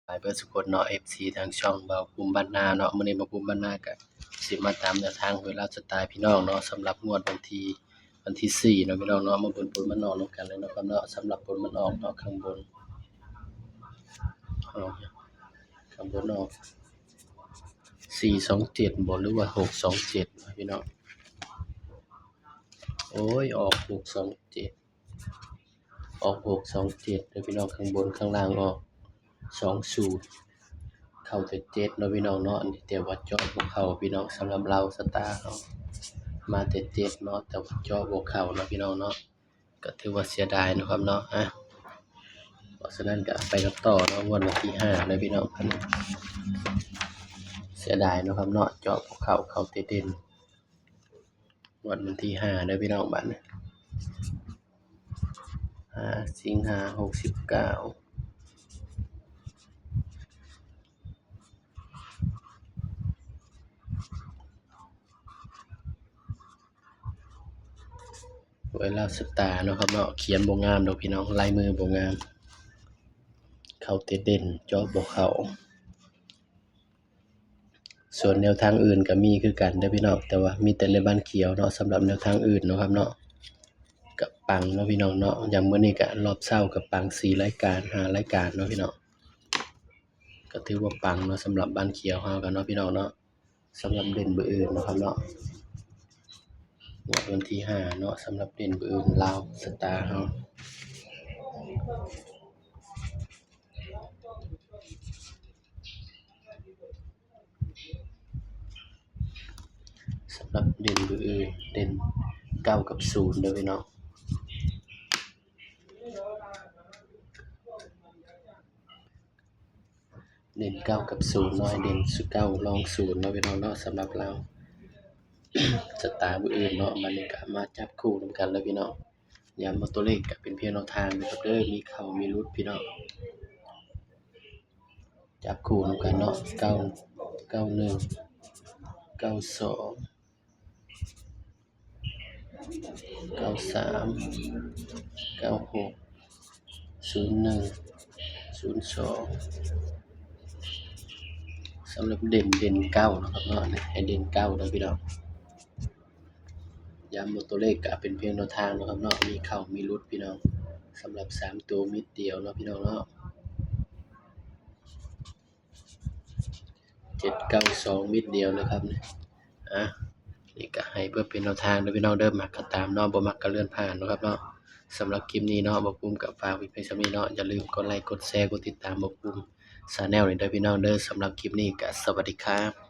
หลายเบิดสุคนเนาะ FC ทางช่องเบาภูมิบ้านนาเนาะมื้อนี้เบาภูมิบ้านนาก็สิมาตามแนวทางหวยลาวสไตล์พี่น้องเนาะสำหรับงวดวันที่4เนาะพี่น้องเนาะมาเบิ่งผลมันออกนำกันเลยเนาะครับเนาะสำหรับผลมันออกเนาะข้างบนออกข้างบนออก427บ่หรือว่า627นะพี่น้องโอ้ยออก627ออก627เด้อพี่น้องข้างบนข้างล่างออก20เข้าแต่7เนาะพี่น้องเนาะอันนี้แต่ว่าเจาะบ่เข้าพี่น้องสำหรับเราสตาร์เฮามาแต่7เนาะแต่ว่าเจาะบ่เข้าเนาะพี่น้องเนาะก็ถือว่าเสียดายเนาะครับเนาะเพราะฉะนั้นก็ไปกันต่อเนาะงวดวันที่5เนาะพี่น้องเสียดายเนาะครับเนาะเจาะบ่เข้าเข้าแต่เด่นงวดวันที่5เด้อพี่น้องบัดนี้5สิงหา69หวยลาวสตาร์เนาะครับเนาะเขียนบ่งามดอกพี่น้องลายมือบ่งามเข้าแต่เด่นเจาะบ่เข้าส่วนแนวทางอื่นก็มีคือกันเด้อพี่น้องแต่ว่ามีแต่เลขบ้านเขียวเนาะสำหรับแนวทางอื่นเนาะครับเนาะก็ปังเนาะพี่น้องเนาะอย่างมื้อนี้ก็รอบเช้าก็ปัง4รายการ5รายการเนาะพี่น้องก็ถือว่าปังเนาะสำหรับบ้านเขียวเฮาก็เนาะพี่น้องเนาะสำหรับเด่นเบอร์อื่นเนาะครับเนาะงวดวันที่5เนาะสำหรับเด่นเบอร์อื่นลาวสตาร์เฮาสำหรับเด่นเบอร์อื่นเด่น9กับ0เด้อพี่น้องเด่น9กับ0เนาะให้เด่น9รอง0เนาะพี่น้องเนาะสำหรับเราสตาร์เบอร์อื่นเนาะบัดนี้ก็มาจับคู่นำกันแล้วพี่น้องย้ำว่าตัวเลขก็เป็นเพียงแนวทางนะครับเด้อมีเข้ามีหลุดพี่น้องจับคู่นำกันเนาะ9 91 92 93 96 01 02สำหรับเด่น9นะครับเนาะให้เด่น9เด้อพี่น้องย้ำว่าตัวเลขก็เป็นเพียงแนวทางนะครับเนาะมีเข้ามีหลุดพี่น้องสำหรับ3ตัวมิดเดียวเนาะพี่น้องเนาะ792มิดเดียวนะครับนี่ก็ให้เพื่อเป็นแนวทางเด้อพี่น้องเด้อมักก็ตามเนาะบ่มักก็เลื่อนผ่านเนาะครับเนาะสำหรับคลิปนี้เนาะบ่ภูมิก็ฝากไว้เพียงส่ำนี้เนาะอย่าลืมกดไลค์กดแชร์กดติดตามบ่ภูมิ Channel นี่เด้อพี่น้องเด้อสำหรับคลิปนี้ก็สวัสดีครับ